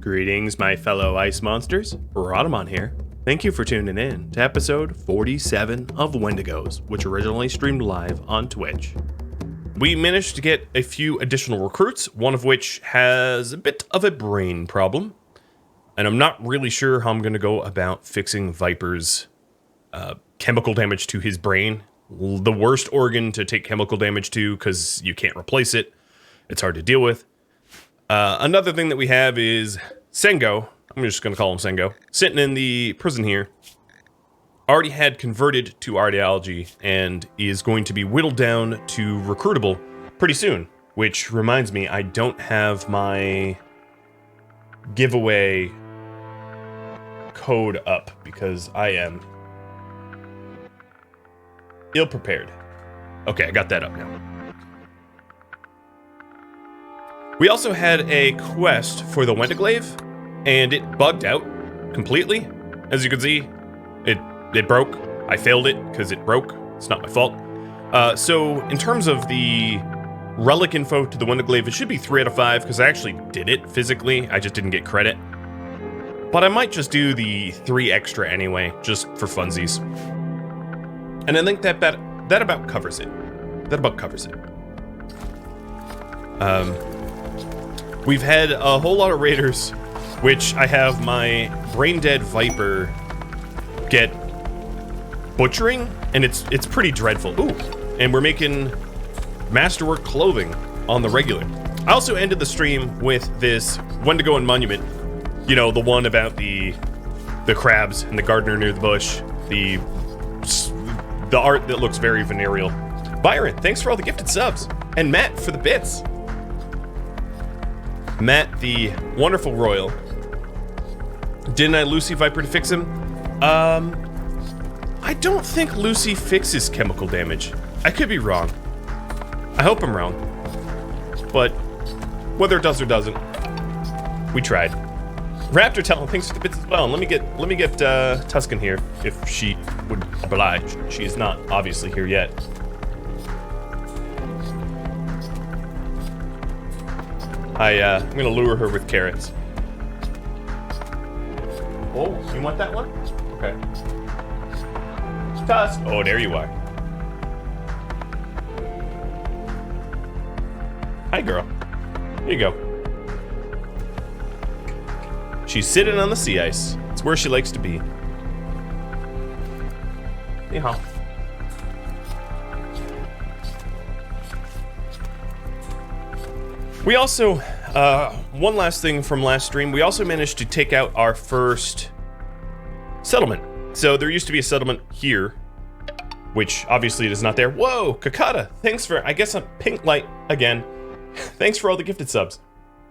Greetings, my fellow ice monsters. Rhadamant here. Thank you for tuning in to episode 47 of Wendigos, which originally streamed live on Twitch. We managed to get a few additional recruits, one of which has a bit of a brain problem, and I'm not really sure how I'm going to go about fixing Viper's chemical damage to his brain. The worst organ to take chemical damage to because you can't replace it. It's hard to deal with. Another thing that we have is Sengo. I'm just going to call him Sengo. Sitting in the prison here. Already had converted to archaeology and is going to be whittled down to recruitable pretty soon. Which reminds me, I don't have my giveaway code up because I am ill-prepared. Okay, I got that up now. We also had a quest for the Wendiglaive, and it bugged out completely. As you can see, it broke. I failed it because it broke. It's not my fault. So in terms of the relic info to the Wendiglaive, it should be 3 out of 5 because I actually did it physically. I just didn't get credit. But I might just do the 3 extra anyway, just for funsies. And I think that about covers it. That about covers it. We've had a whole lot of raiders, which I have my brain-dead Viper get butchering, and it's pretty dreadful. Ooh, and we're making masterwork clothing on the regular. I also ended the stream with this Wendigo and Monument. You know, the one about the crabs and the gardener near the bush. The art that looks very venereal. Byron, thanks for all the gifted subs. And Matt for the bits. Matt, the wonderful royal. Didn't I Lucy Viper to fix him? I don't think Lucy fixes chemical damage. I could be wrong. I hope I'm wrong. But whether it does or doesn't, we tried. Raptor Talent, thanks for the bits as well. And let me get Tuscan here if she would oblige. She is not obviously here yet. I'm gonna lure her with carrots. Oh, you want that one? Okay. Tusk. Oh, there you are. Hi, girl. Here you go. She's sitting on the sea ice. It's where she likes to be. Yeehaw. We also, one last thing from last stream, we also managed to take out our first settlement. So there used to be a settlement here, which obviously it is not there. Whoa, Kakata, thanks for, I guess a pink light again. Thanks for all the gifted subs.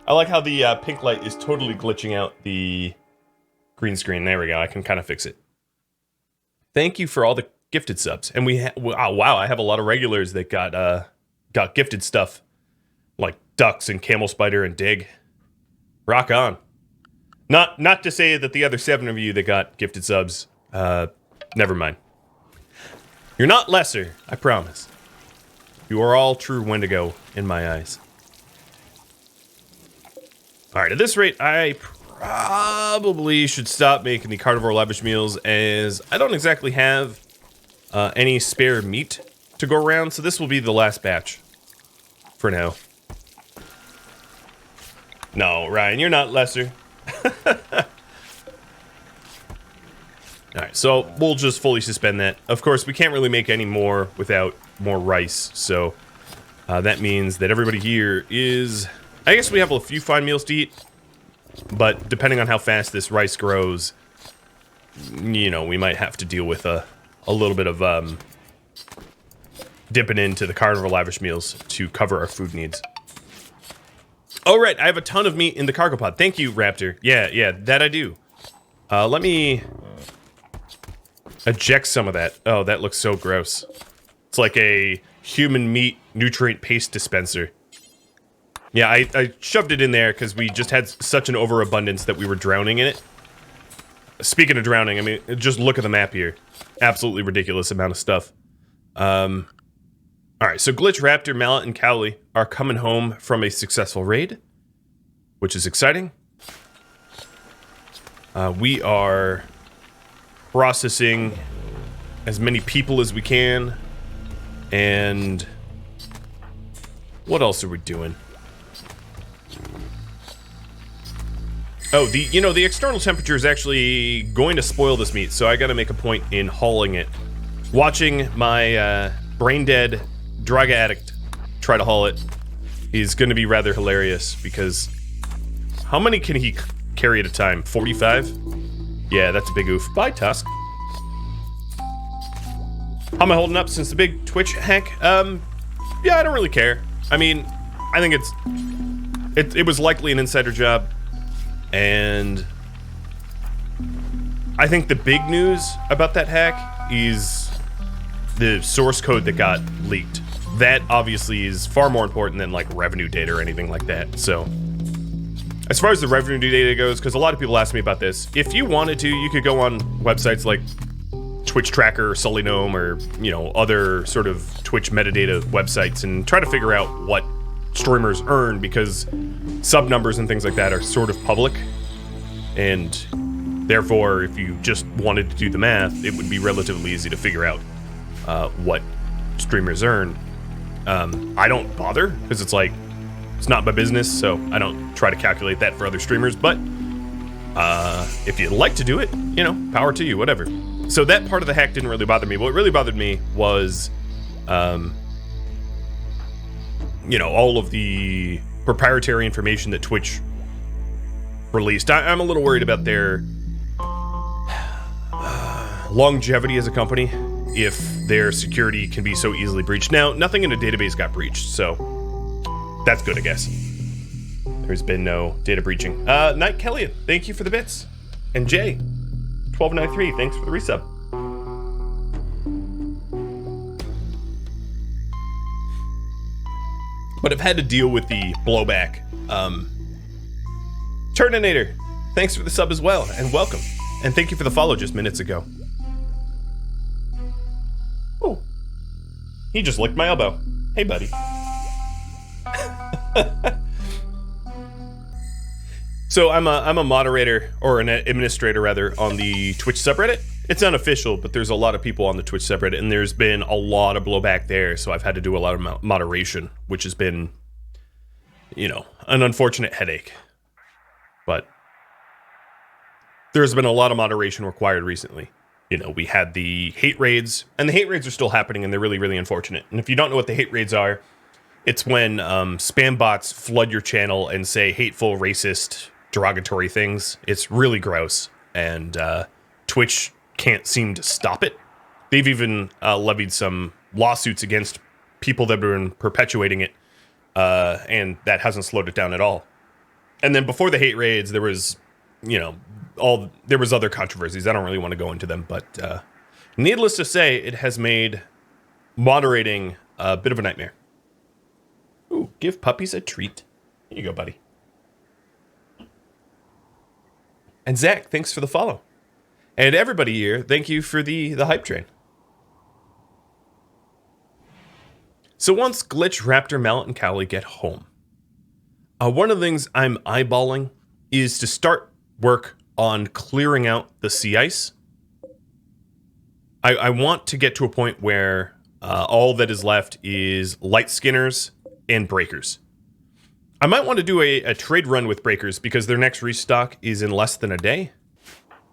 I like how the pink light is totally glitching out the green screen. There we go, I can kind of fix it. Thank you for all the gifted subs. And wow, I have a lot of regulars that got gifted stuff. Like ducks and camel spider and dig. Rock on. Not to say that the other 7 of you that got gifted subs, never mind. You're not lesser, I promise. You are all true Wendigo in my eyes. Alright, at this rate, I probably should stop making the carnivore lavish meals as I don't exactly have any spare meat to go around, so this will be the last batch for now. No, Ryan, you're not lesser. Alright, so we'll just fully suspend that. Of course, we can't really make any more without more rice, so that means that everybody here is... I guess we have a few fine meals to eat, but depending on how fast this rice grows, you know, we might have to deal with a little bit of dipping into the carnivore lavish meals to cover our food needs. Oh, right, I have a ton of meat in the cargo pod. Thank you, Raptor. Yeah, that I do. Let me eject some of that. Oh, that looks so gross. It's like a human meat nutrient paste dispenser. Yeah, I shoved it in there because we just had such an overabundance that we were drowning in it. Speaking of drowning, I mean, just look at the map here. Absolutely ridiculous amount of stuff. Alright, so Glitch, Raptor, Mallet, and Cowley are coming home from a successful raid, which is exciting. We are processing as many people as we can. And what else are we doing? Oh, the external temperature is actually going to spoil this meat, so I gotta make a point in hauling it. Watching my brain-dead drug addict try to haul it is gonna be rather hilarious, because how many can he carry at a time? 45? Yeah, that's a big oof. Bye, Tusk. How am I holding up since the big Twitch hack? Yeah, I don't really care. I mean, I think it was likely an insider job, and I think the big news about that hack is the source code that got leaked. That obviously is far more important than like revenue data or anything like that. So as far as the revenue data goes, because a lot of people ask me about this, if you wanted to, you could go on websites like Twitch Tracker or Sully Gnome or, other sort of Twitch metadata websites and try to figure out what streamers earn, because sub numbers and things like that are sort of public, and therefore if you just wanted to do the math, it would be relatively easy to figure out what streamers earn. I don't bother, because it's not my business, so I don't try to calculate that for other streamers, but if you'd like to do it, power to you, whatever. So that part of the hack didn't really bother me. What really bothered me was, all of the proprietary information that Twitch released. I'm a little worried about their longevity as a company, if their security can be so easily breached. Now, nothing in the database got breached, so that's good, I guess. There's been no data breaching. Night Kellyan, thank you for the bits. And Jay, 1293, thanks for the resub. But I've had to deal with the blowback. Turninator, thanks for the sub as well, and welcome. And thank you for the follow just minutes ago. Oh, he just licked my elbow. Hey, buddy. So I'm a moderator, or an administrator rather, on the Twitch subreddit. It's unofficial, but there's a lot of people on the Twitch subreddit, and there's been a lot of blowback there, so I've had to do a lot of moderation, which has been, an unfortunate headache. But there's been a lot of moderation required recently. We had the hate raids, and the hate raids are still happening, and they're really, really unfortunate. And if you don't know what the hate raids are, it's when spam bots flood your channel and say hateful, racist, derogatory things. It's really gross, and Twitch can't seem to stop it. They've even levied some lawsuits against people that have been perpetuating it, and that hasn't slowed it down at all. And then before the hate raids, there was, there was other controversies. I don't really want to go into them, but needless to say, it has made moderating a bit of a nightmare. Ooh, give puppies a treat. Here you go, buddy. And Zach, thanks for the follow. And everybody here, thank you for the hype train. So once Glitch, Raptor, Mallet, and Cowley get home, one of the things I'm eyeballing is to start work on clearing out the sea ice. I want to get to a point where all that is left is light skinners and breakers. I might want to do a trade run with breakers, because their next restock is in less than a day.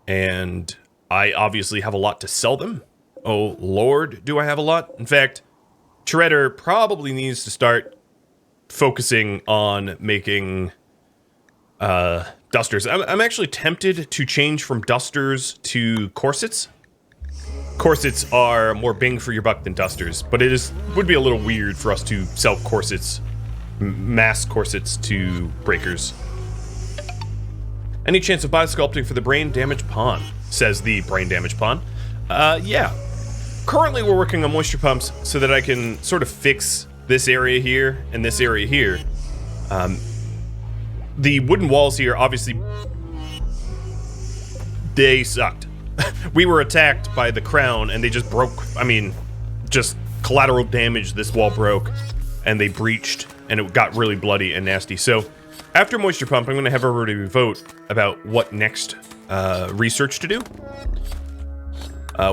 And I obviously have a lot to sell them. Oh, Lord, do I have a lot? In fact, Shredder probably needs to start focusing on making dusters. I'm actually tempted to change from dusters to corsets. Corsets are more bang for your buck than dusters, but would be a little weird for us to sell corsets, mass corsets, to breakers. Any chance of biosculpting for the brain damaged pawn? Says the brain damaged pawn. Yeah. Currently we're working on moisture pumps so that I can sort of fix this area here and this area here. The wooden walls here, obviously, they sucked. We were attacked by the crown and they just broke. I mean, just collateral damage. This wall broke and they breached and it got really bloody and nasty. So After Moisture Pump, I'm going to have everybody vote about what next research to do.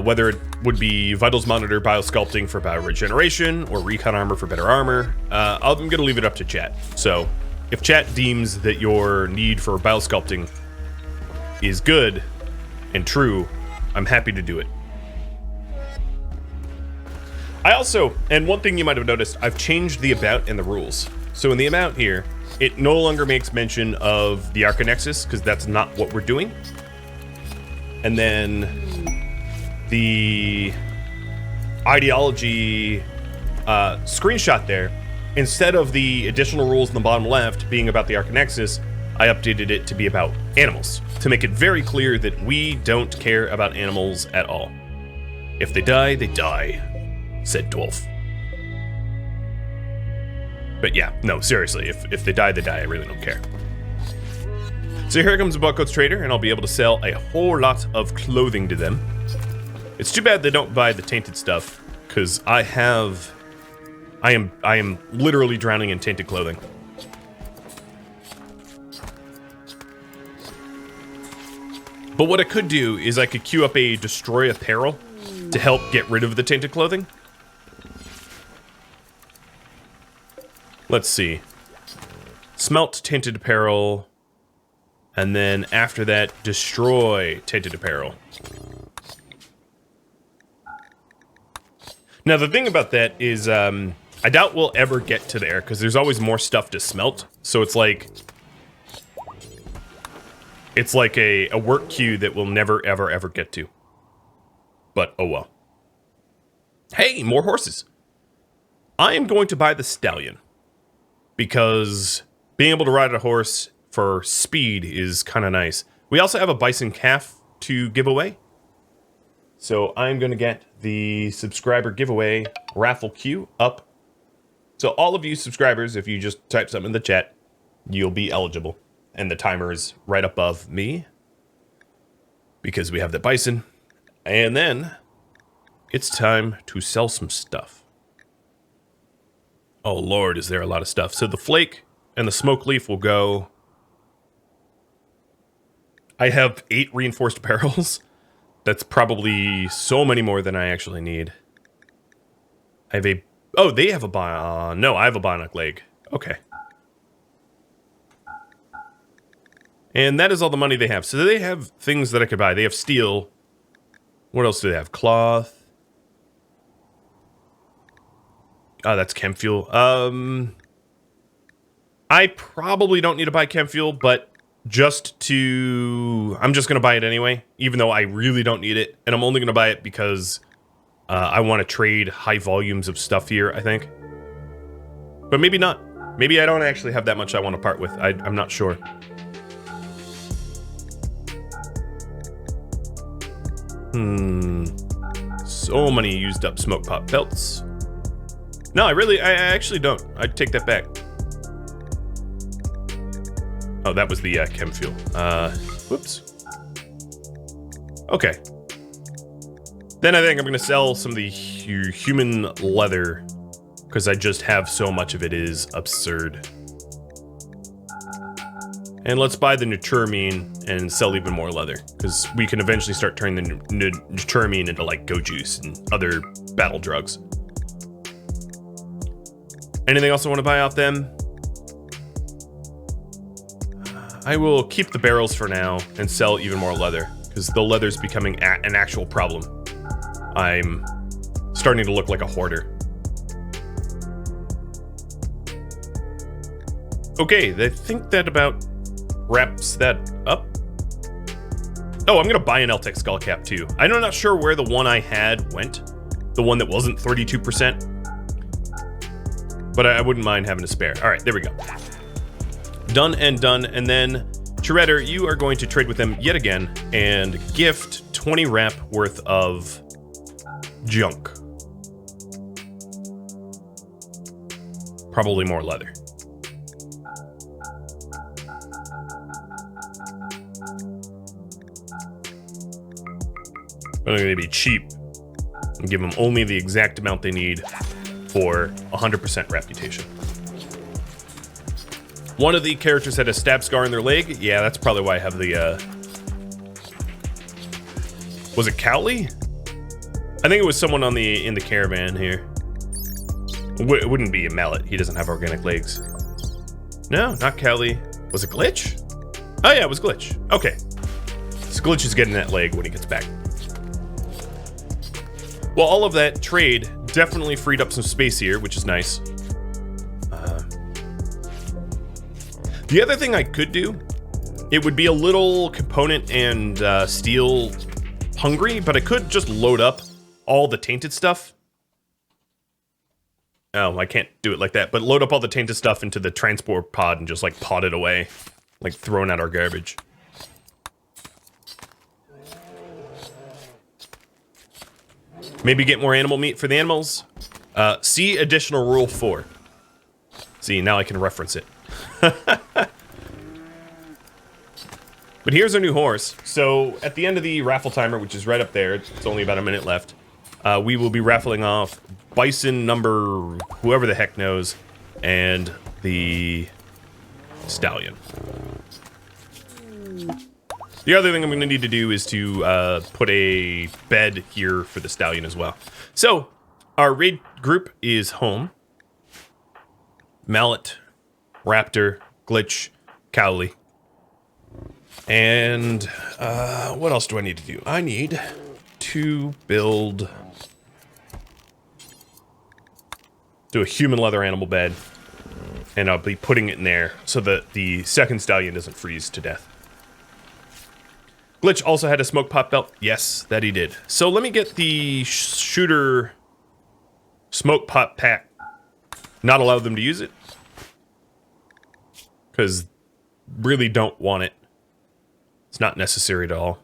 Whether it would be Vitals Monitor Biosculpting for Bioregeneration or Recon Armor for better armor. I'm going to leave it up to chat. So if chat deems that your need for Biosculpting is good and true, I'm happy to do it. I also, and one thing you might have noticed, I've changed the about and the rules. So in the about here, it no longer makes mention of the Arcanexus, because that's not what we're doing. And then the ideology screenshot there, instead of the additional rules in the bottom left being about the Arcanexus, I updated it to be about animals, to make it very clear that we don't care about animals at all. If they die, they die, said Dwarf. But yeah, no, seriously, if they die, they die. I really don't care. So here comes the Buckcoats Trader, and I'll be able to sell a whole lot of clothing to them. It's too bad they don't buy the tainted stuff, because I am literally drowning in tainted clothing. But what I could do is I could queue up a Destroy Apparel to help get rid of the tainted clothing. Let's see. Smelt tainted apparel. And then after that, destroy tainted apparel. Now the thing about that is, I doubt we'll ever get to there, because there's always more stuff to smelt. So it's like a work queue that we'll never, ever, ever get to. But, oh well. Hey, more horses. I am going to buy the Stallion, because being able to ride a horse for speed is kind of nice. We also have a Bison Calf to give away. So I'm going to get the subscriber giveaway raffle queue up. So all of you subscribers, if you just type something in the chat, you'll be eligible. And the timer is right above me, because we have the Bison. And then it's time to sell some stuff. Oh lord, is there a lot of stuff. So the Flake and the Smoke Leaf will go. I have 8 reinforced apparels. That's probably so many more than I actually need. I have a... Oh, they have a no, I have a bionic leg. Okay. And that is all the money they have. So they have things that I could buy. They have steel. What else do they have? Cloth. Oh, that's chem fuel. I probably don't need to buy chem fuel, but I'm just going to buy it anyway, even though I really don't need it. And I'm only going to buy it because I want to trade high volumes of stuff here, I think. But maybe not. Maybe I don't actually have that much I want to part with. I'm not sure. So many used up smoke pop belts. No, I actually don't. I'd take that back. Oh, that was the chem fuel. Whoops. Okay. Then I think I'm going to sell some of the human leather, because I just have so much of it. It is absurd. And let's buy the Nuturamine and sell even more leather, because we can eventually start turning the Nuturamine into like Go Juice and other battle drugs. Anything else I want to buy off them? I will keep the barrels for now and sell even more leather, because the leather's becoming an actual problem. I'm starting to look like a hoarder. Okay, I think that about wraps that up. Oh, I'm going to buy an Eltec skull cap too. I'm not sure where the one I had went. The one that wasn't 32%. But I wouldn't mind having a spare. All right, there we go. Done and done. And then, Shredder, you are going to trade with them yet again and gift 20 wrap worth of junk. Probably more leather. But I'm going to be cheap and give them only the exact amount they need for 100% reputation. One of the characters had a stab scar in their leg. Yeah, that's probably why I have the, was it Cowley? I think it was someone on in the caravan here. It wouldn't be a mallet. He doesn't have organic legs. No, not Cowley. Was it Glitch? Oh yeah, it was Glitch. Okay. So Glitch is getting that leg when he gets back. Well, all of that trade definitely freed up some space here, which is nice. The other thing I could do, it would be a little component and steel hungry, but I could just load up all the tainted stuff. Oh, I can't do it like that, but load up all the tainted stuff into the transport pod and just like pod it away, like throwing out our garbage. Maybe get more animal meat for the animals. See additional rule 4. See, now I can reference it. But here's our new horse. So at the end of the raffle timer, which is right up there, it's only about a minute left, we will be raffling off bison number whoever the heck knows and the stallion. The other thing I'm going to need to do is to put a bed here for the stallion as well. So our raid group is home. Mallet, Raptor, Glitch, Cowley. And what else do I need to do? I need to do a human leather animal bed. And I'll be putting it in there so that the second stallion doesn't freeze to death. Glitch also had a smoke pop belt. Yes, that he did. So let me get the shooter smoke pop pack. Not allow them to use it. Because really don't want it. It's not necessary at all.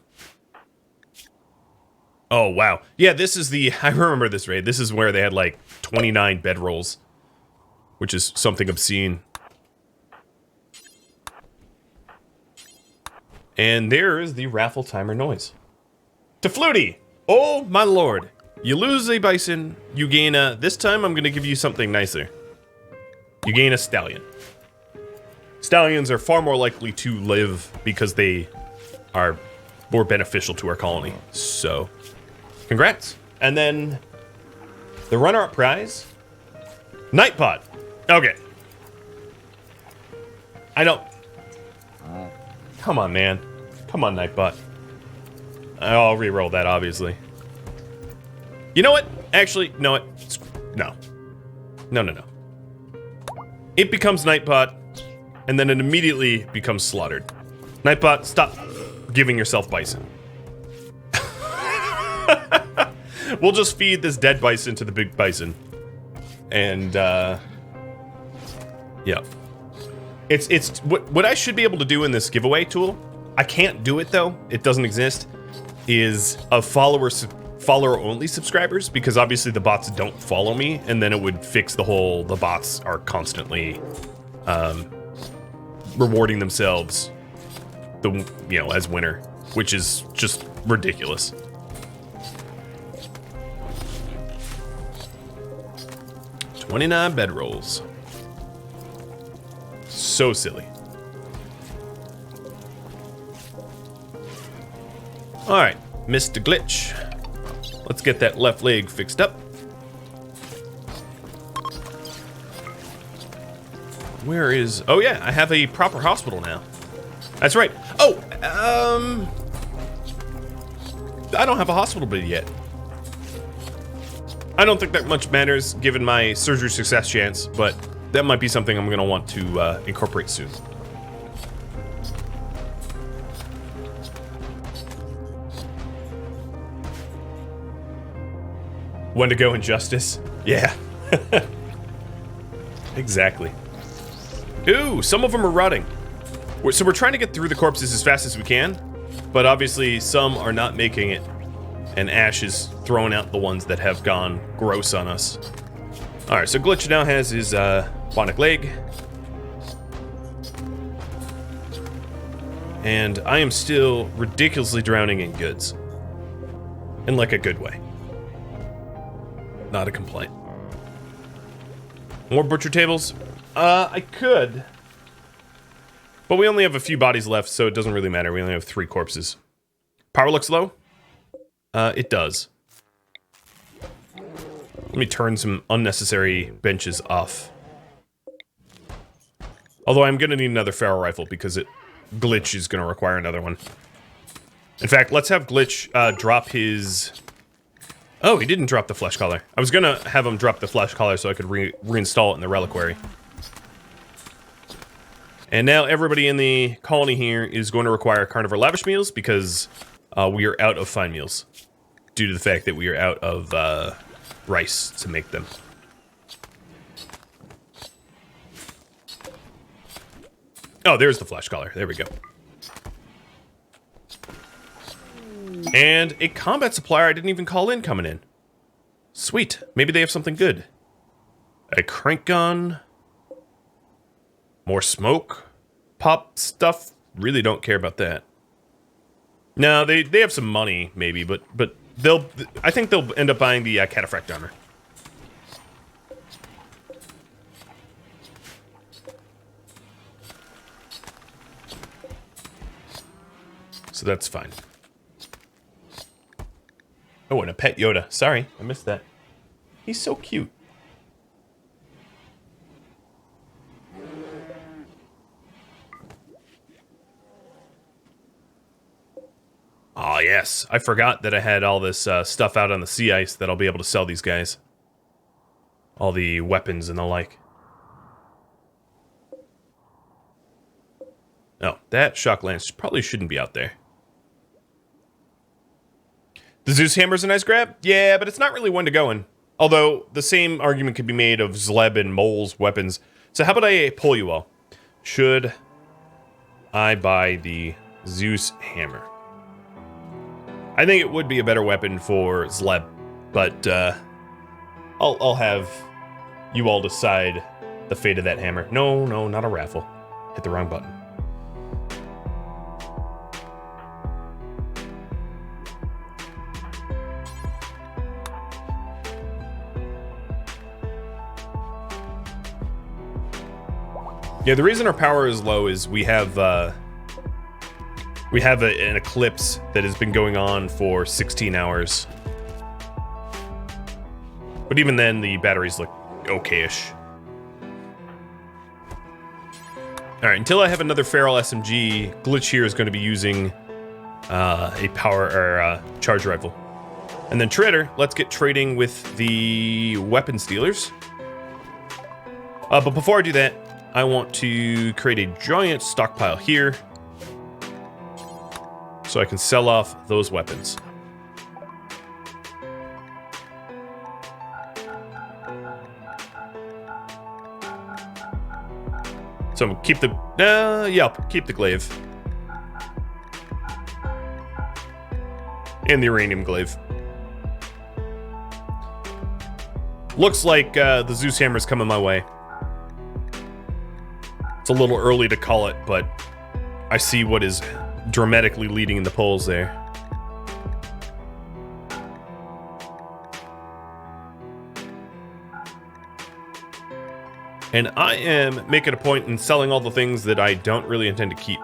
Oh, wow. Yeah, this is I remember this raid. This is where they had like 29 bedrolls. Which is something obscene. And there is the raffle timer noise. To Flutie! Oh, my lord. You lose a bison, you gain a... This time I'm going to give you something nicer. You gain a stallion. Stallions are far more likely to live because they are more beneficial to our colony. So, congrats. And then, the runner-up prize, Nightbot. Okay. I don't... Come on, man. Come on, Nightbot. I'll re-roll that, obviously. You know what? Actually, no. No. No. It becomes Nightbot, and then it immediately becomes slaughtered. Nightbot, stop giving yourself bison. We'll just feed this dead bison to the big bison. And, yeah. It's what I should be able to do in this giveaway tool, I can't do it though, it doesn't exist, is a follower only subscribers, because obviously the bots don't follow me, and then it would fix the bots are constantly rewarding themselves as winner, which is just ridiculous. $29 bedrolls. So silly. Alright, Mr. Glitch. Let's get that left leg fixed up. Where is... Oh yeah, I have a proper hospital now. That's right. Oh, I don't have a hospital bed yet. I don't think that much matters given my surgery success chance, but that might be something I'm going to want to incorporate soon. Wendigo injustice? Yeah. Exactly. Ooh, some of them are rotting. So we're trying to get through the corpses as fast as we can, but obviously some are not making it, and Ash is throwing out the ones that have gone gross on us. Alright, so Glitch now has his bionic leg. And I am still ridiculously drowning in goods. In like a good way. Not a complaint. More butcher tables? I could. But we only have a few bodies left, so it doesn't really matter. We only have 3 corpses. Power looks low? It does. Let me turn some unnecessary benches off. Although I'm gonna need another Feral Rifle because Glitch is gonna require another one. In fact, let's have Glitch drop his... Oh, he didn't drop the Flesh Collar. I was gonna have him drop the Flesh Collar so I could reinstall it in the Reliquary. And now everybody in the colony here is going to require Carnivore Lavish Meals because we are out of fine meals. Due to the fact that we are out of rice to make them. Oh, there's the Flesh Collar. There we go. And a combat supplier I didn't even call in coming in. Sweet. Maybe they have something good. A crank gun. More smoke. Pop stuff. Really don't care about that. No, they have some money, maybe, but I think they'll end up buying the Cataphract armor. So that's fine. Oh, and a pet Yoda. Sorry, I missed that. He's so cute. Oh, yes. I forgot that I had all this stuff out on the sea ice that I'll be able to sell these guys. All the weapons and the like. Oh, that shock lance probably shouldn't be out there. The Zeus hammer's a nice grab? Yeah, but it's not really one to go in. Although, the same argument could be made of Zleb and Mole's weapons. So how about I poll you all? Should I buy the Zeus hammer? I think it would be a better weapon for Zleb, but I'll have you all decide the fate of that hammer. No, not a raffle. Hit the wrong button. Yeah, the reason our power is low is we have an eclipse that has been going on for 16 hours. But even then, the batteries look okay-ish. Alright, until I have another Feral SMG, Glitch here is going to be using a power or charge rifle. And then Trader, let's get trading with the weapons dealers. But before I do that, I want to create a giant stockpile here so I can sell off those weapons. So I'm gonna keep the, keep the glaive. And the uranium glaive. Looks like the Zeus hammer's coming my way. It's a little early to call it, but I see what is dramatically leading in the polls there. And I am making a point in selling all the things that I don't really intend to keep.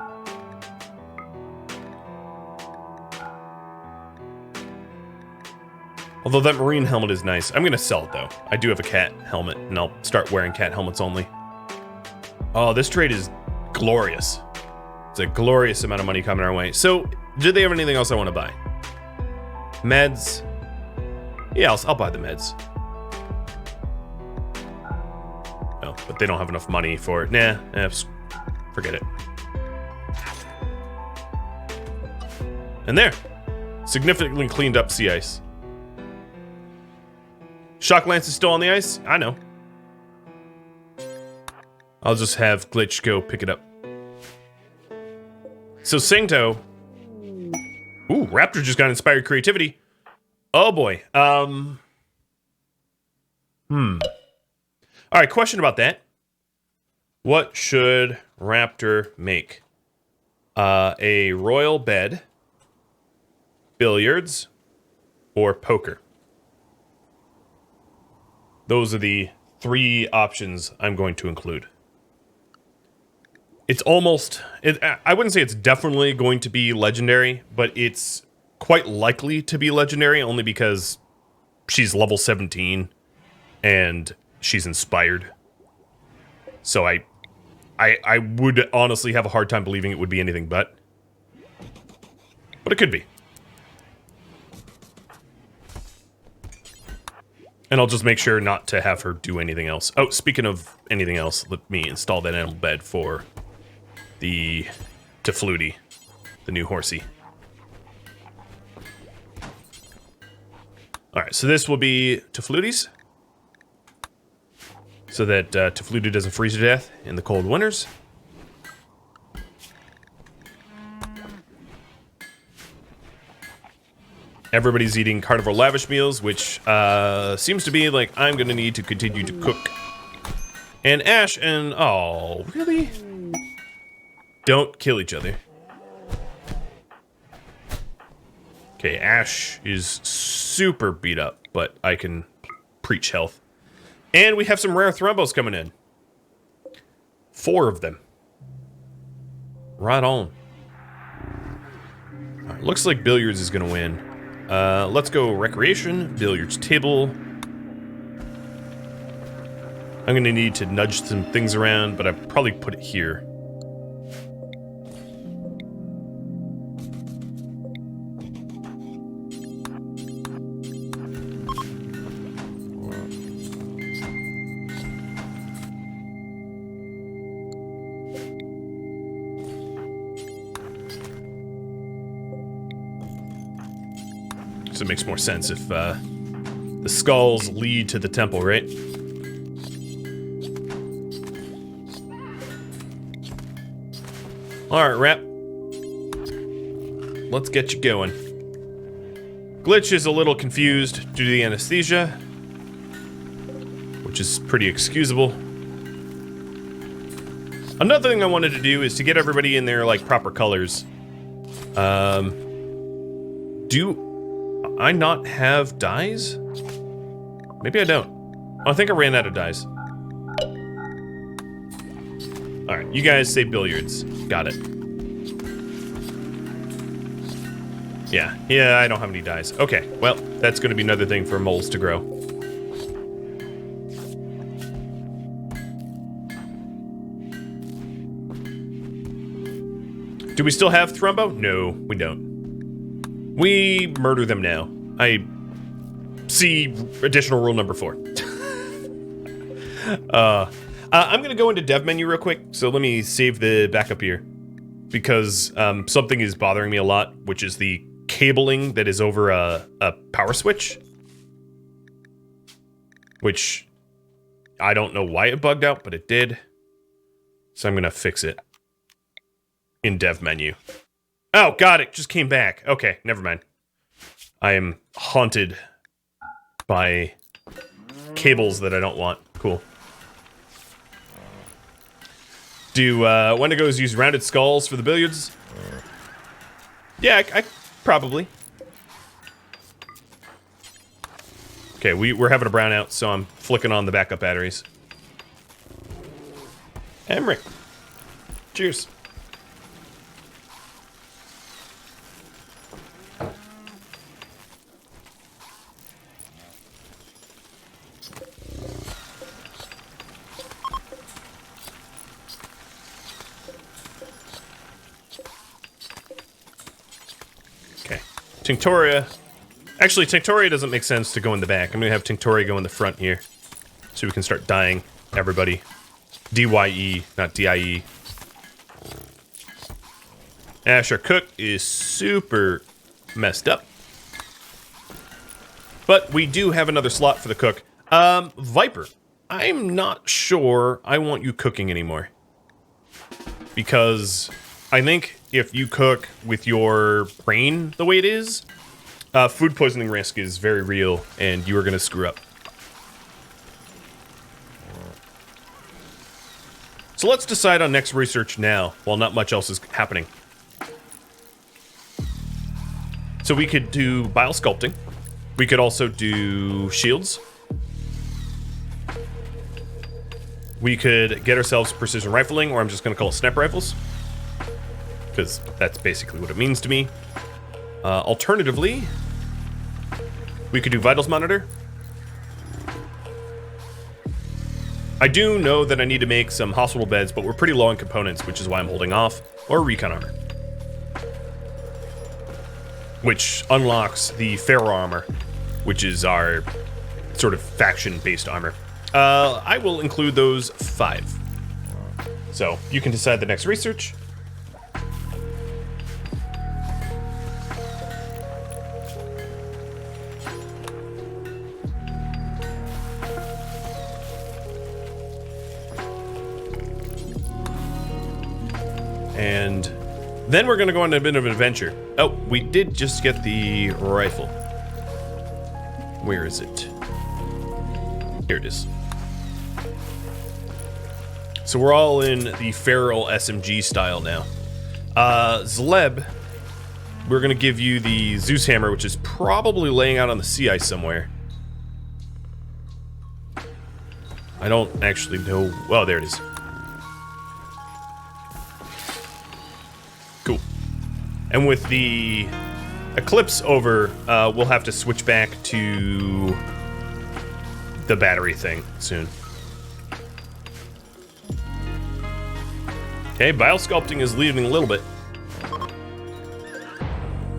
Although that marine helmet is nice. I'm gonna sell it though. I do have a cat helmet and I'll start wearing cat helmets only. Oh, this trade is glorious. It's a glorious amount of money coming our way. So, do they have anything else I want to buy? Meds. Yeah, I'll buy the meds. Oh, but they don't have enough money for it. Nah, forget it. And there. Significantly cleaned up sea ice. Shock Lance is still on the ice? I know. I'll just have Glitch go pick it up. So Singto. Ooh, Raptor just got inspired creativity. Oh boy. Alright, question about that. What should Raptor make? A royal bed, billiards, or poker? Those are the 3 options I'm going to include. It's almost, I wouldn't say it's definitely going to be legendary, but it's quite likely to be legendary only because she's level 17 and she's inspired. So I would honestly have a hard time believing it would be anything but it could be. And I'll just make sure not to have her do anything else. Oh, speaking of anything else, let me install that animal bed for the Tefluti, the new horsey. Alright, so this will be Tefluti's, so that Tefluti doesn't freeze to death in the cold winters. Everybody's eating carnivore lavish meals, which seems to be like I'm gonna need to continue to cook. And Ash and... oh, really? Don't kill each other. Okay, Ash is super beat up, but I can preach health. And we have some rare thrombos coming in. 4 of them. Right on. Alright, looks like billiards is gonna win. Let's go recreation, billiards table. I'm gonna need to nudge some things around, but I probably put it here. So it makes more sense if the skulls lead to the temple, right? Alright, Rap. Let's get you going. Glitch is a little confused due to the anesthesia, which is pretty excusable. Another thing I wanted to do is to get everybody in their, like, proper colors. Do I not have dyes? Maybe I don't. Oh, I think I ran out of dyes. Alright, you guys say billiards. Got it. Yeah, I don't have any dyes. Okay, well, that's gonna be another thing for moles to grow. Do we still have Thrumbo? No, we don't. We murder them now. I see additional rule number 4. I'm gonna go into dev menu real quick, so let me save the backup here. Because something is bothering me a lot, which is the cabling that is over a power switch. Which, I don't know why it bugged out, but it did. So I'm gonna fix it in dev menu. Oh, God, it just came back. Okay, never mind. I am haunted by cables that I don't want. Cool. Do Wendigos use rounded skulls for the billiards? Yeah, I probably. Okay, we're having a brownout, so I'm flicking on the backup batteries. Emmerich. Cheers. Tinctoria. Actually, Tinctoria doesn't make sense to go in the back. I'm gonna have Tinctoria go in the front here, so we can start dying everybody. D-Y-E, not D-I-E. Ash, our cook, is super messed up. But we do have another slot for the cook. Viper. I'm not sure I want you cooking anymore. Because I think if you cook with your brain the way it is, food poisoning risk is very real, and you are going to screw up. So let's decide on next research now, while not much else is happening. So we could do bile sculpting. We could also do shields. We could get ourselves precision rifling, or I'm just going to call it sniper rifles, because that's basically what it means to me. Alternatively, we could do vitals monitor. I do know that I need to make some hospital beds, but we're pretty low on components, which is why I'm holding off. Or recon armor, which unlocks the ferro armor, which is our sort of faction-based armor. I will include those 5. So you can decide the next research. And then we're going to go on a bit of an adventure. Oh, we did just get the rifle. Where is it? Here it is. So we're all in the feral SMG style now. Zleb, we're going to give you the Zeus hammer, which is probably laying out on the sea ice somewhere. I don't actually know. Oh, there it is. Cool. And with the Eclipse over, we'll have to switch back to the battery thing soon. Okay, biosculpting is leaving a little bit.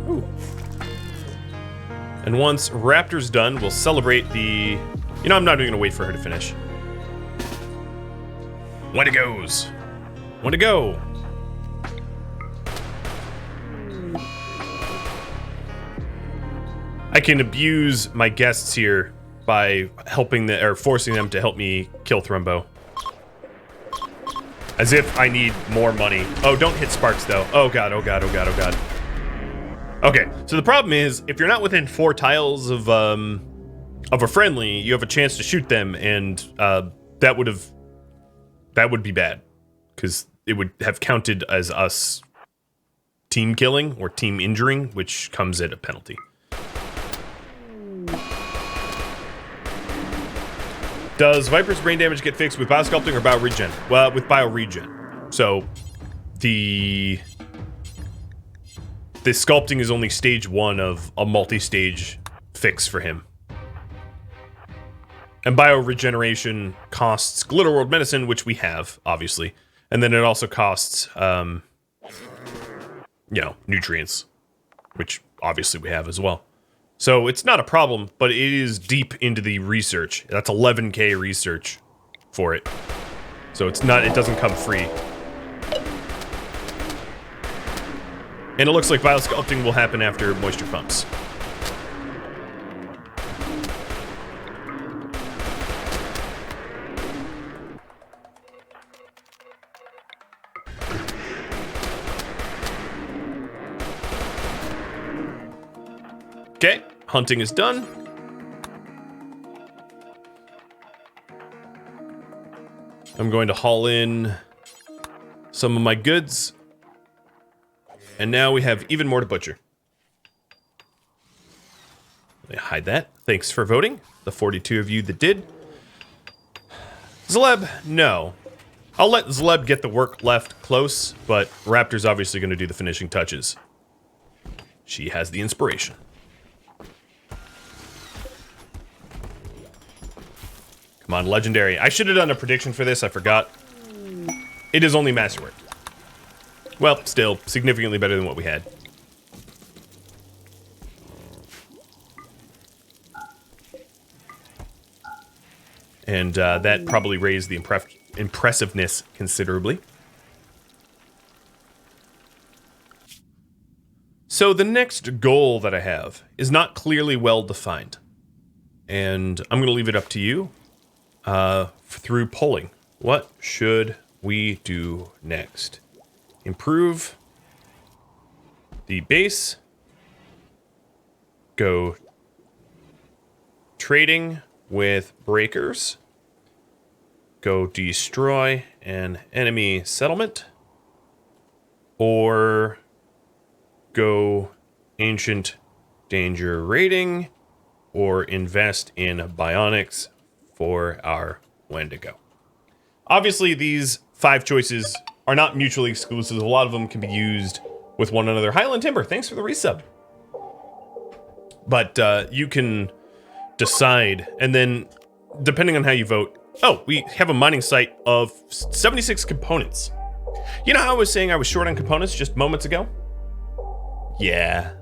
Ooh. And once Raptor's done, we'll celebrate the... You know, I'm not even gonna wait for her to finish. Wendigos! Wendigo! I can abuse my guests here by helping the, or forcing them to help me kill Thrumbo. As if I need more money. Oh, don't hit sparks though. Oh god, oh god, oh god, oh god. Okay, so the problem is, if you're not within 4 tiles of a friendly, you have a chance to shoot them, and that would be bad, because it would have counted as us team killing or team injuring, which comes at a penalty. Does Viper's brain damage get fixed with biosculpting or bioregen? Well, with bioregen. So the sculpting is only stage 1 of a multi-stage fix for him. And bioregeneration costs Glitter World Medicine, which we have, obviously. And then it also costs, you know, nutrients, which obviously we have as well. So it's not a problem, but it is deep into the research. That's 11K research for it. So it's not, it doesn't come free. And it looks like biosculpting will happen after moisture pumps. Okay, hunting is done. I'm going to haul in some of my goods. And now we have even more to butcher. Let me hide that. Thanks for voting, the 42 of you that did. Zleb, no. I'll let Zleb get the work left close, but Raptor's obviously going to do the finishing touches. She has the inspiration. Come on, legendary. I should have done a prediction for this, I forgot. It is only masterwork. Well, still, significantly better than what we had. And that probably raised the impressiveness considerably. So the next goal that I have is not clearly well defined. And I'm going to leave it up to you. Through polling. What should we do next? Improve the base. Go trading with breakers. Go destroy an enemy settlement. Or go ancient danger raiding. Or invest in bionics for our Wendigo. Obviously, these 5 choices are not mutually exclusive. A lot of them can be used with one another. Highland Timber, thanks for the resub. But you can decide, and then depending on how you vote. Oh, we have a mining site of 76 components. You know how I was saying I was short on components just moments ago? Yeah,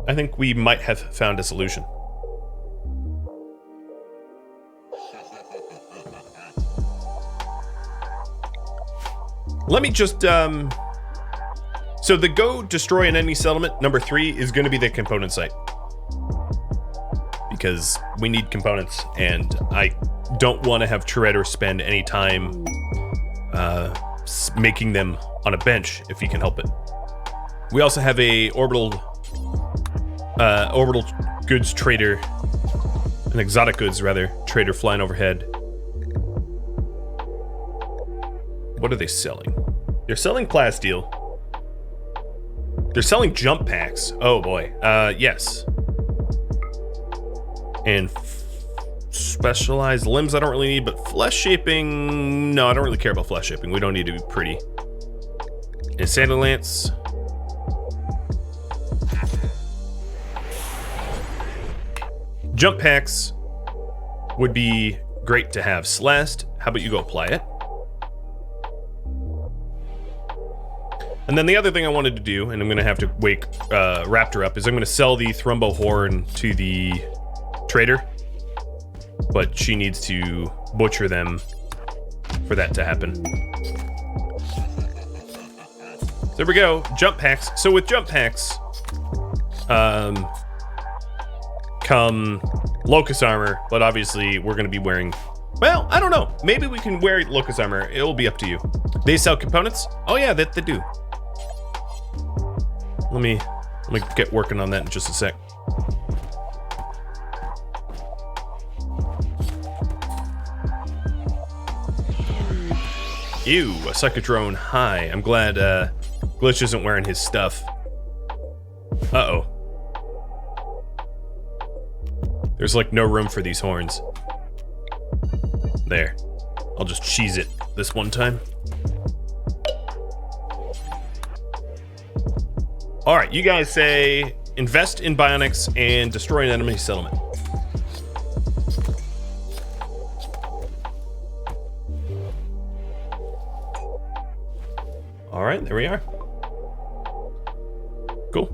I think we might have found a solution. Let me just, so the go destroy an enemy settlement, number 3, is going to be the component site. Because we need components, and I don't want to have Treader spend any time making them on a bench if he can help it. We also have a orbital goods trader, an exotic goods rather, trader flying overhead. What are they selling? They're selling plasteel. They're selling jump packs. Oh boy. Yes. And specialized limbs I don't really need, but flesh shaping, no, I don't really care about flesh shaping. We don't need to be pretty. And sandal lance. Jump packs would be great to have. Celeste, how about you go apply it? And then the other thing I wanted to do, and I'm gonna have to wake Raptor up, is I'm gonna sell the Thrumbo horn to the trader, but she needs to butcher them for that to happen. There we go, jump packs. So with jump packs, come locust armor, but obviously we're gonna be wearing, well, I don't know. Maybe we can wear locust armor. It'll be up to you. They sell components? Oh yeah, that they do. Let me get working on that in just a sec. Ew, a psychodrone. Hi. I'm glad Glitch isn't wearing his stuff. Uh-oh. There's like no room for these horns. There. I'll just cheese it this one time. All right, you guys say invest in bionics and destroy an enemy settlement. All right, there we are. Cool.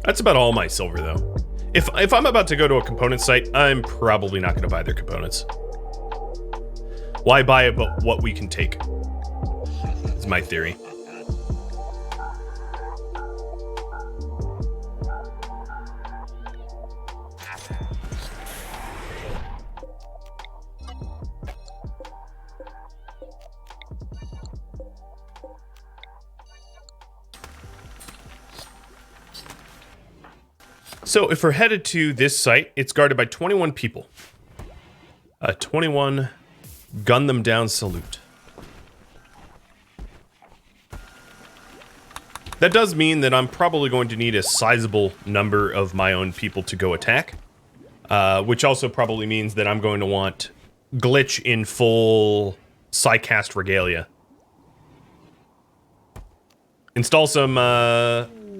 That's about all my silver, though. If I'm about to go to a component site, I'm probably not going to buy their components. Why buy about what we can take? Is my theory. So if we're headed to this site, it's guarded by 21 people. 21 gun them down salute. That does mean that I'm probably going to need a sizable number of my own people to go attack. Which also probably means that I'm going to want Glitch in full Psycast regalia. Install some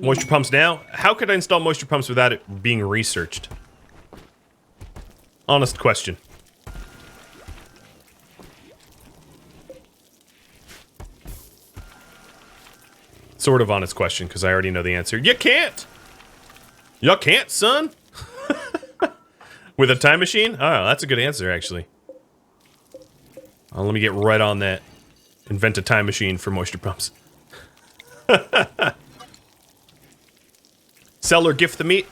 moisture pumps now. How could I install moisture pumps without it being researched? Honest question. Sort of honest question, because I already know the answer. You can't! You can't, son! With a time machine? Oh, that's a good answer, actually. Let me get right on that. Invent a time machine for moisture pumps. Sell or gift the meat?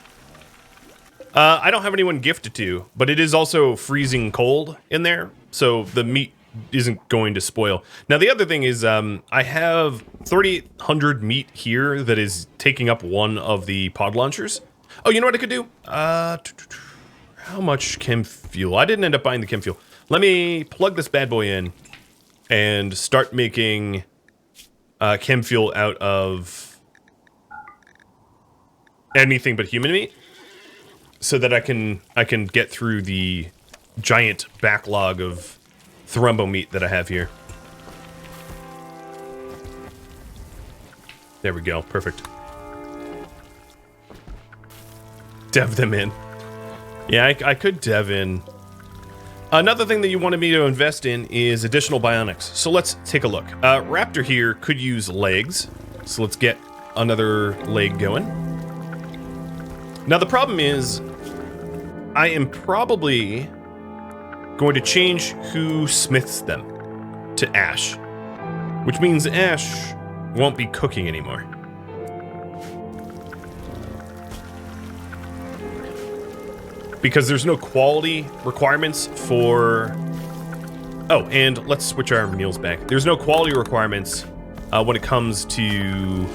I don't have anyone gift it to, but it is also freezing cold in there, so the meat isn't going to spoil. Now, the other thing is, I have 3,800 meat here that is taking up one of the pod launchers. Oh, you know what I could do? How much chem fuel? I didn't end up buying the chem fuel. Let me plug this bad boy in and start making chem fuel out of anything but human meat. so that I can get through the giant backlog of thrumbo meat that I have here. There we go. Perfect. Dev them in. Yeah, I could dev in. Another thing that you wanted me to invest in is additional bionics. So let's take a look. Raptor here could use legs. So let's get another leg going. Now the problem is, I am probably going to change who smiths them to Ash, which means Ash won't be cooking anymore. Because there's no quality requirements for... Oh, and let's switch our meals back. There's no quality requirements when it comes to...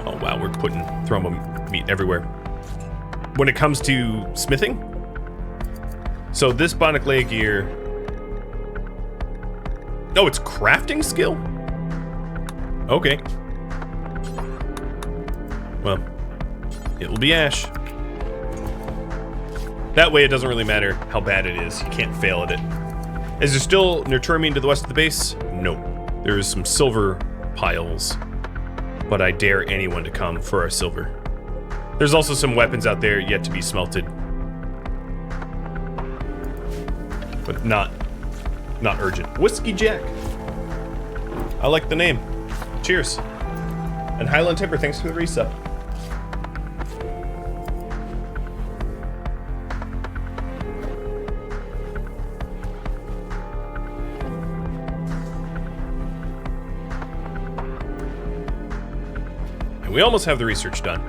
Oh wow, we're putting throwing meat everywhere. When it comes to smithing. So this bionic leg here... Oh, it's crafting skill? Okay. Well, it will be Ash. That way it doesn't really matter how bad it is. You can't fail at it. Is there still Nurturmium to the west of the base? No. There's some silver piles. But I dare anyone to come for our silver. There's also some weapons out there yet to be smelted. But not urgent. Whiskey Jack. I like the name. Cheers. And Highland Timber, thanks for the resub. And we almost have the research done.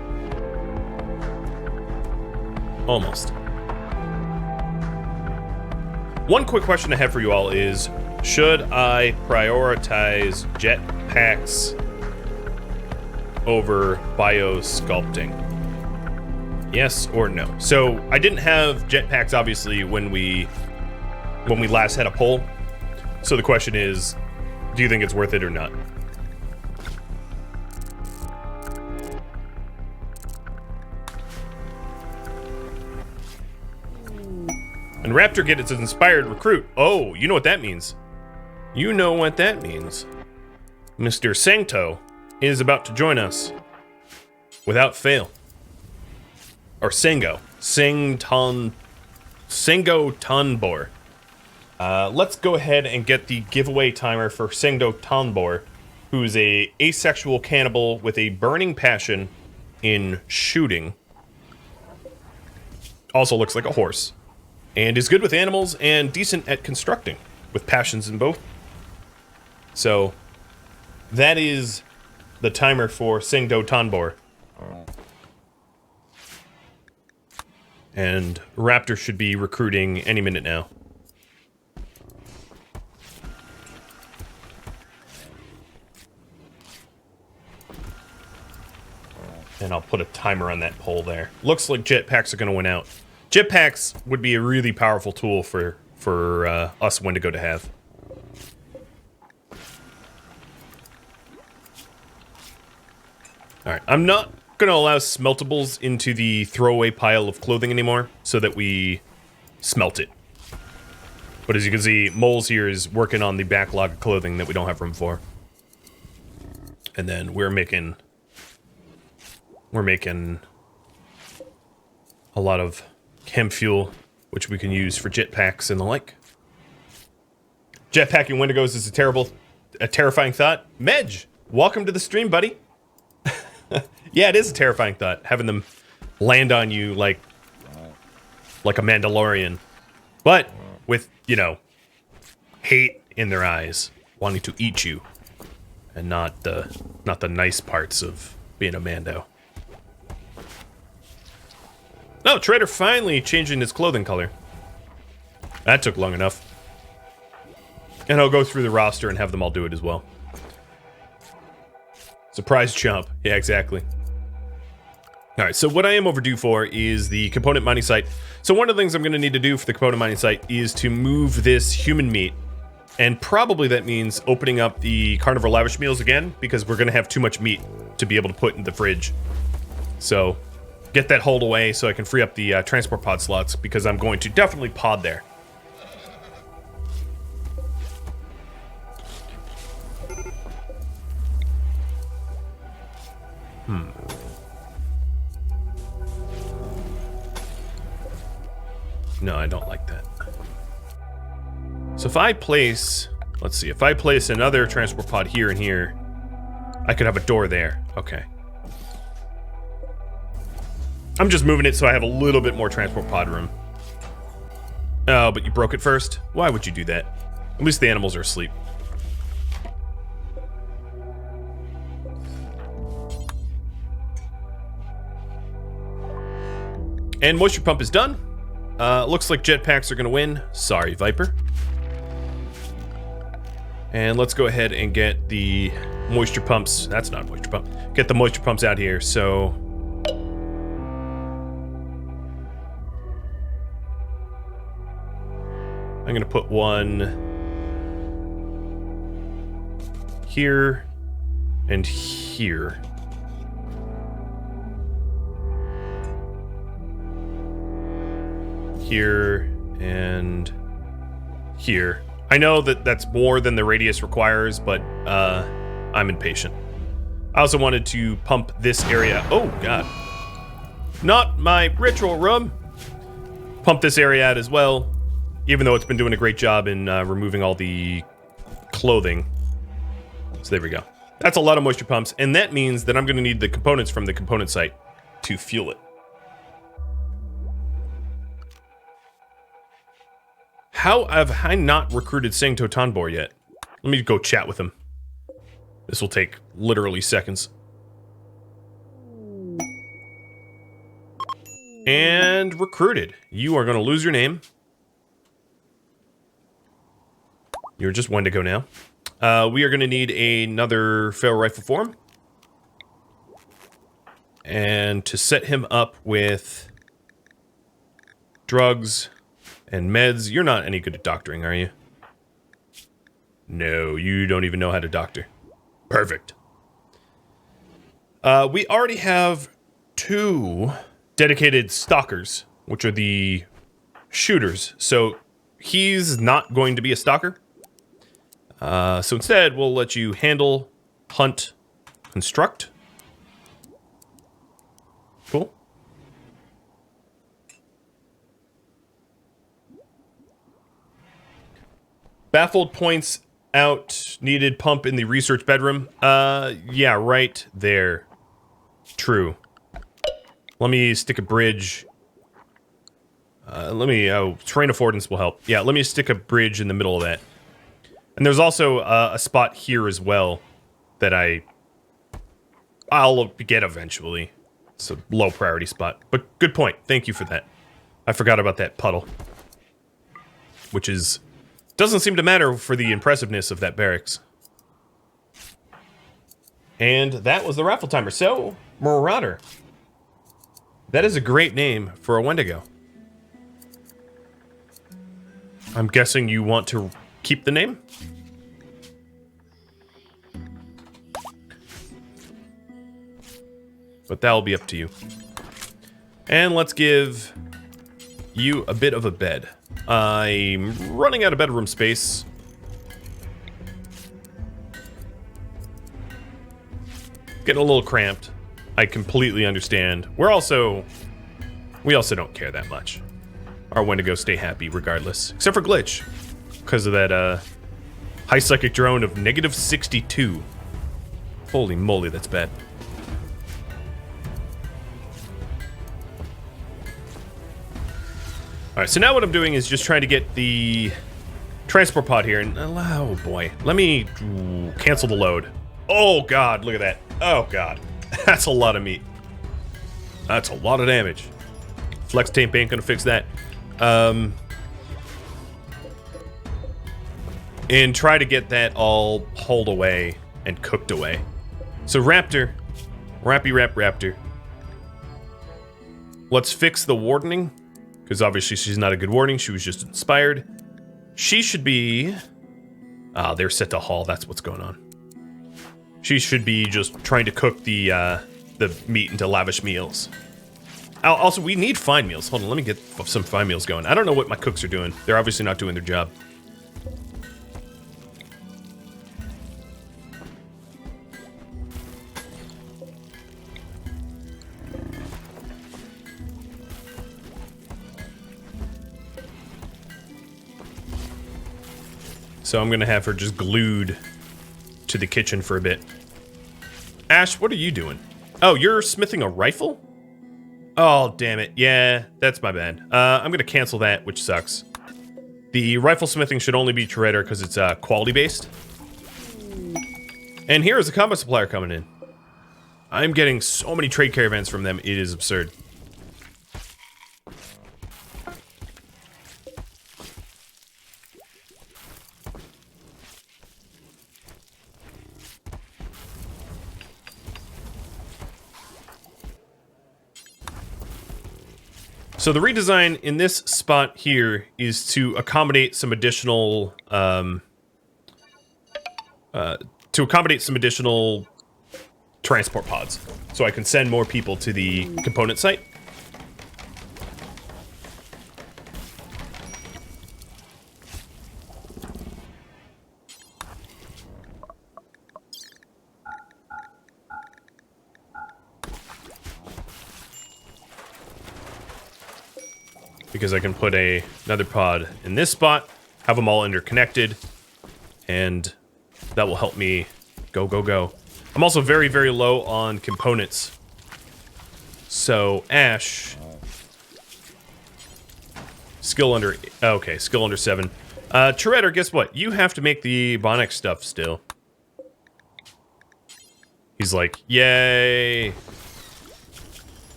Almost. One quick question I have for you all is, should I prioritize jetpacks over biosculpting? Yes or no? So I didn't have jetpacks obviously when we last had a poll. So the question is, do you think it's worth it or not? And Raptor gets its inspired recruit. Oh, you know what that means. You know what that means. Mr. Sancto is about to join us. Without fail. Or Sango. Sango Tanbor. Let's go ahead and get the giveaway timer for Sango Tanbor, who's a asexual cannibal with a burning passion in shooting. Also looks like a horse. And is good with animals and decent at constructing, with passions in both. So, that is the timer for Singdo Tanbor. And Raptor should be recruiting any minute now. And I'll put a timer on that pole there. Looks like jetpacks are going to win out. Jetpacks would be a really powerful tool for us Wendigo to have. Alright, I'm not going to allow smeltables into the throwaway pile of clothing anymore, so that we smelt it. But as you can see, Moles here is working on the backlog of clothing that we don't have room for. And then we're making a lot of chem fuel, which we can use for jetpacks and the like. Jetpacking Wendigos is a terrifying thought. Medj, welcome to the stream, buddy. Yeah, it is a terrifying thought, having them land on you like a Mandalorian. But with, you know, hate in their eyes, wanting to eat you. And not the nice parts of being a Mando. No, Trader finally changing his clothing color. That took long enough. And I'll go through the roster and have them all do it as well. Surprise chump. Yeah, exactly. Alright, so what I am overdue for is the component mining site. So one of the things I'm going to need to do for the component mining site is to move this human meat. And probably that means opening up the carnivore lavish meals again, because we're going to have too much meat to be able to put in the fridge. So get that hold away so I can free up the transport pod slots, because I'm going to definitely pod there. No, I don't like that. So if I place... Let's see. If I place another transport pod here and here, I could have a door there. Okay. I'm just moving it so I have a little bit more transport pod room. Oh, but you broke it first? Why would you do that? At least the animals are asleep. And moisture pump is done. Looks like jetpacks are going to win. Sorry, Viper. And let's go ahead and get the moisture pumps. That's not a moisture pump. Get the moisture pumps out here. So I'm going to put one here and here. Here and here. I know that that's more than the radius requires, but I'm impatient. I also wanted to pump this area. Oh, God. Not my ritual room. Pump this area out as well, even though it's been doing a great job in removing all the clothing. So there we go. That's a lot of moisture pumps, and that means that I'm going to need the components from the component site to fuel it. How have I not recruited Sangto Tanbor yet? Let me go chat with him. This will take literally seconds. And recruited. You are going to lose your name. You're just Wendigo now. We are going to need another Feral Rifle form. And to set him up with drugs and meds. You're not any good at doctoring, are you? No, you don't even know how to doctor. Perfect. We already have 2 dedicated stalkers, which are the shooters. So he's not going to be a stalker. So instead, we'll let you handle, hunt, construct. Cool. Baffled points out needed pump in the research bedroom. Yeah, right there. True. Let me stick a bridge. Terrain affordance will help. Yeah, let me stick a bridge in the middle of that. And there's also a spot here as well that I'll get eventually. It's a low priority spot. But good point. Thank you for that. I forgot about that puddle. Which is... doesn't seem to matter for the impressiveness of that barracks. And that was the raffle timer. So, Marauder. That is a great name for a Wendigo. I'm guessing you want to keep the name? But that'll be up to you. And let's give you a bit of a bed. I'm running out of bedroom space. Getting a little cramped. I completely understand. We also don't care that much. Our Wendigos stay happy regardless. Except for Glitch. Because of that high psychic drone of -62. Holy moly, that's bad. Alright, so now what I'm doing is just trying to get the transport pod here, and oh boy, let me cancel the load. Oh god, look at that. Oh god, that's a lot of meat. That's a lot of damage. Flex tape ain't gonna fix that. And try to get that all hauled away and cooked away. So Raptor, Raptor. Let's fix the wardening. Because obviously she's not a good warning. She was just inspired. She should be... Ah, they're set to haul. That's what's going on. She should be just trying to cook the the meat into lavish meals. Also, we need fine meals. Hold on, let me get some fine meals going. I don't know what my cooks are doing. They're obviously not doing their job. So I'm gonna have her just glued to the kitchen for a bit. Ash, what are you doing? Oh, you're smithing a rifle? Oh, damn it. Yeah, that's my bad. I'm gonna cancel that, which sucks. The rifle smithing should only be Toretto because it's quality-based. And here is a combat supplier coming in. I'm getting so many trade caravans from them, it is absurd. So the redesign in this spot here is to accommodate some additional, transport pods, so I can send more people to the component site. Because I can put another pod in this spot, have them all interconnected, and that will help me go, go, go. I'm also very, very low on components. So, Ash... Skill under... Okay, skill under 7. Toretto, guess what? You have to make the Bionic stuff still. He's like, yay!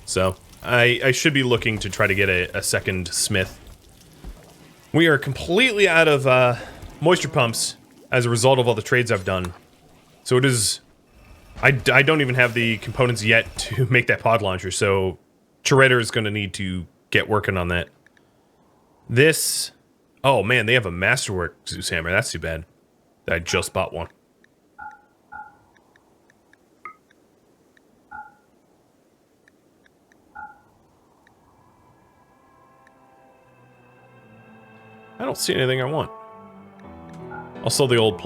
So... I should be looking to try to get a second smith. We are completely out of moisture pumps as a result of all the trades I've done. So it is... I don't even have the components yet to make that pod launcher, so Toretto is going to need to get working on that. This... Oh man, they have a Masterwork Zeus Hammer. That's too bad. I just bought one. I don't see anything I want. I'll sell the old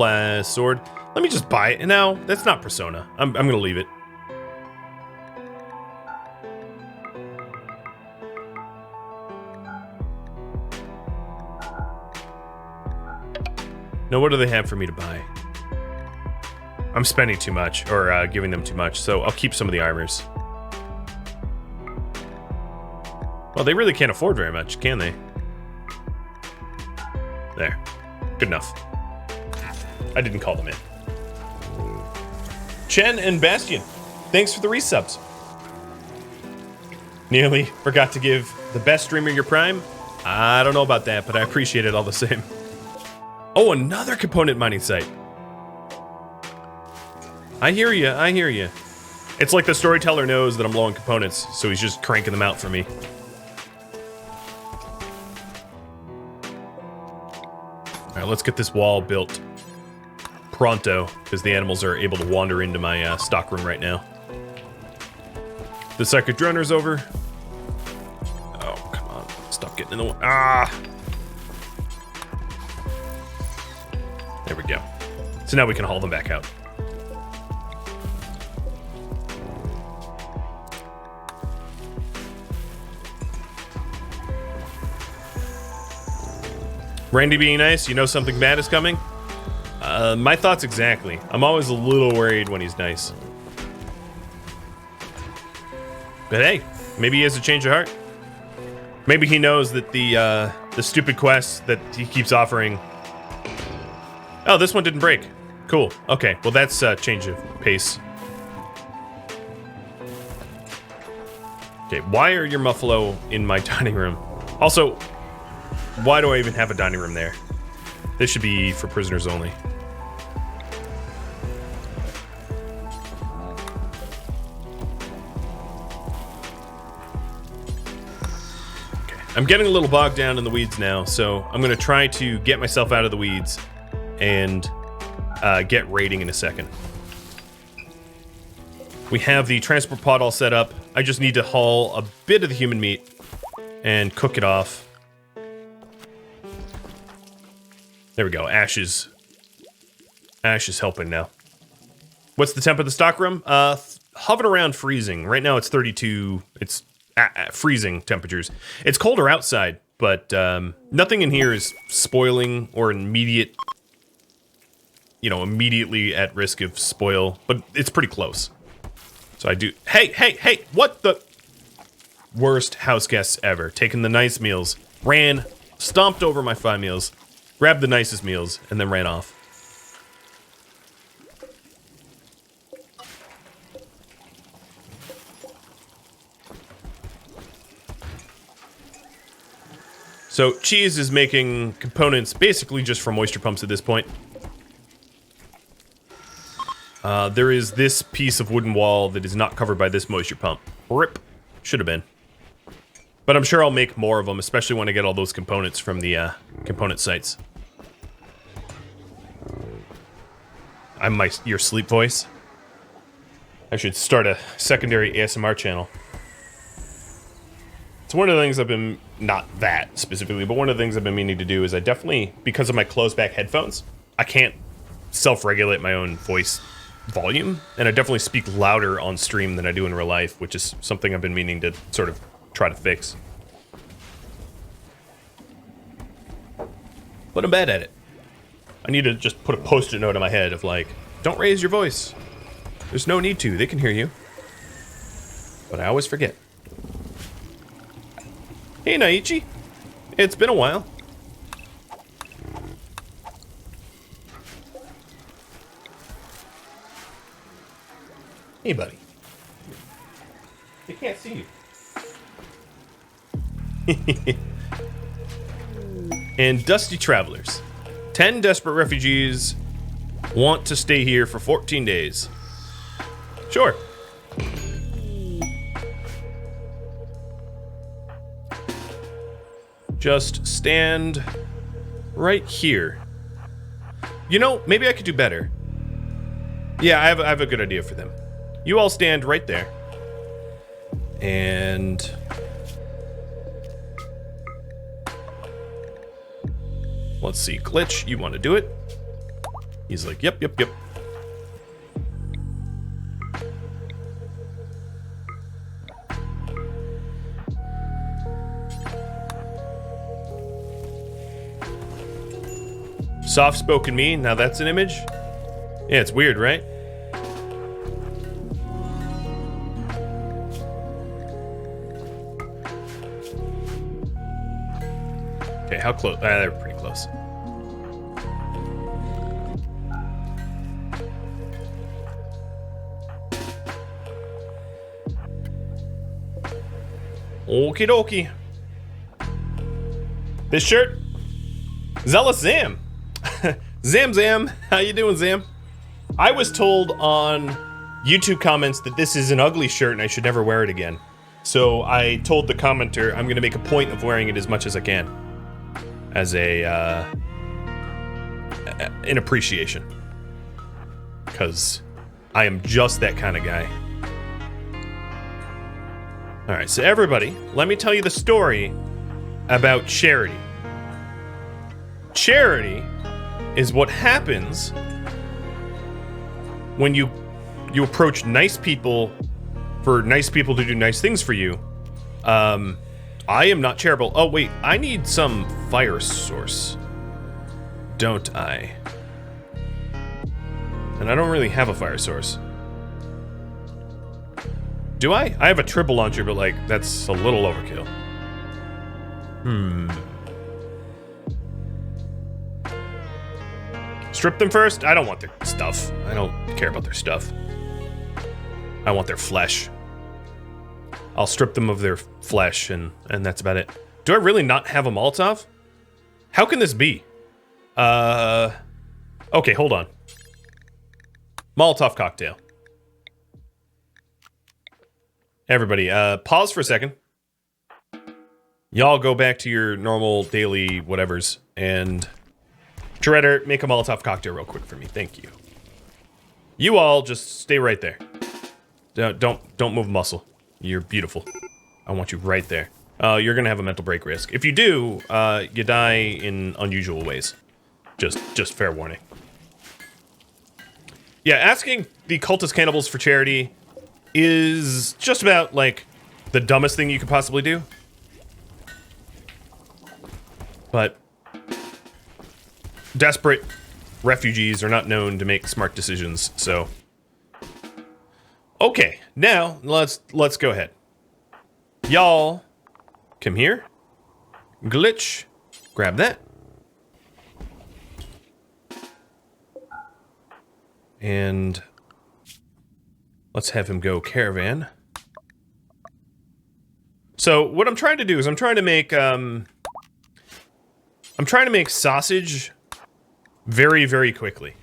sword. Let me just buy it. No, that's not Persona. I'm gonna leave it. Now, what do they have for me to buy? I'm spending too much, or giving them too much, so I'll keep some of the armors. Well, they really can't afford very much, can they? There. Good enough. I didn't call them in. Chen and Bastion, thanks for the resubs. Nearly forgot to give the best streamer your prime. I don't know about that, but I appreciate it all the same. Oh, another component mining site. I hear you, I hear you. It's like the storyteller knows that I'm low on components, so he's just cranking them out for me. Alright, let's get this wall built pronto, because the animals are able to wander into my stockroom right now. The psychic droner's over. Oh, come on. Stop getting in the way. Ah! There we go. So now we can haul them back out. Randy being nice, you know something bad is coming? My thoughts exactly. I'm always a little worried when he's nice. But hey, maybe he has a change of heart. Maybe he knows that the stupid quests that he keeps offering... Oh, this one didn't break. Cool. Okay, well that's a change of pace. Okay, why are your Muffalo in my dining room? Also, why do I even have a dining room there? This should be for prisoners only. Okay, I'm getting a little bogged down in the weeds now, so I'm going to try to get myself out of the weeds and get raiding in a second. We have the transport pod all set up. I just need to haul a bit of the human meat and cook it off. There we go. Ash is helping now. What's the temp of the stockroom? Hovering around freezing. Right now it's 32. It's freezing temperatures. It's colder outside, but nothing in here is spoiling or immediately at risk of spoil. But it's pretty close. So I do. Hey! What the? Worst house guests ever. Taking the nice meals. Ran, stomped over my 5 meals, grabbed the nicest meals, and then ran off. So Cheese is making components basically just from moisture pumps at this point. There is this piece of wooden wall that is not covered by this moisture pump. RIP. Should have been. But I'm sure I'll make more of them, especially when I get all those components from the component sites. I'm your sleep voice. I should start a secondary ASMR channel. It's one of the things I've been, not that specifically, but one of the things I've been meaning to do is I definitely, because of my closed back headphones, I can't self-regulate my own voice volume, and I definitely speak louder on stream than I do in real life, which is something I've been meaning to sort of try to fix. But I'm bad at it. I need to just put a post-it note in my head of like, don't raise your voice. There's no need to, they can hear you. But I always forget. Hey Naichi, it's been a while. Hey buddy. They can't see you. And Dusty Travelers. 10 desperate refugees want to stay here for 14 days. Sure. Just stand right here. You know, maybe I could do better. Yeah, I have a good idea for them. You all stand right there. And let's see, Glitch, you want to do it? He's like, yep. Soft-spoken me, now that's an image? Yeah, it's weird, right? Okay, how close? They're pretty close. Okie dokie. This shirt? Zealous Zam. Zam, how you doing, Zam? I was told on YouTube comments that this is an ugly shirt and I should never wear it again. So I told the commenter I'm gonna make a point of wearing it as much as I can. As an appreciation. Because I am just that kind of guy. Alright, so everybody, let me tell you the story about charity. Charity is what happens when you approach nice people for nice people to do nice things for you. I am not charitable. Oh wait, I need some fire source, don't I? And I don't really have a fire source. Do I? I have a triple launcher, but like, that's a little overkill. Strip them first? I don't want their stuff. I don't care about their stuff. I want their flesh. I'll strip them of their flesh, and that's about it. Do I really not have a Molotov? How can this be? Okay, hold on. Molotov cocktail. Everybody, pause for a second. Y'all go back to your normal daily whatevers, and Shredder, make a Molotov cocktail real quick for me. Thank you. You all just stay right there. Don't move muscle. You're beautiful. I want you right there. You're gonna have a mental break risk. If you do, you die in unusual ways. Just fair warning. Yeah, asking the cultist cannibals for charity is just about, like, the dumbest thing you could possibly do. But desperate refugees are not known to make smart decisions, so... Okay, now, let's go ahead. Y'all, come here. Glitch, grab that. And let's have him go caravan. So what I'm trying to do is I'm trying to make sausage very, very quickly.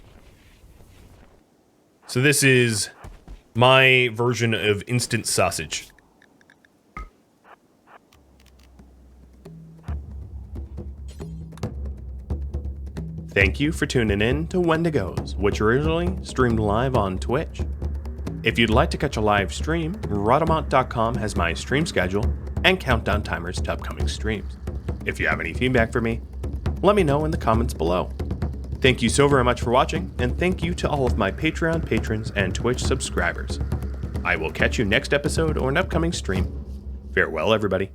So this is my version of instant sausage. Thank you for tuning in to Wendigos, which originally streamed live on Twitch. If you'd like to catch a live stream, Rhadamant.com has my stream schedule and countdown timers to upcoming streams. If you have any feedback for me, let me know in the comments below. Thank you so very much for watching, and thank you to all of my Patreon patrons and Twitch subscribers. I will catch you next episode or an upcoming stream. Farewell, everybody.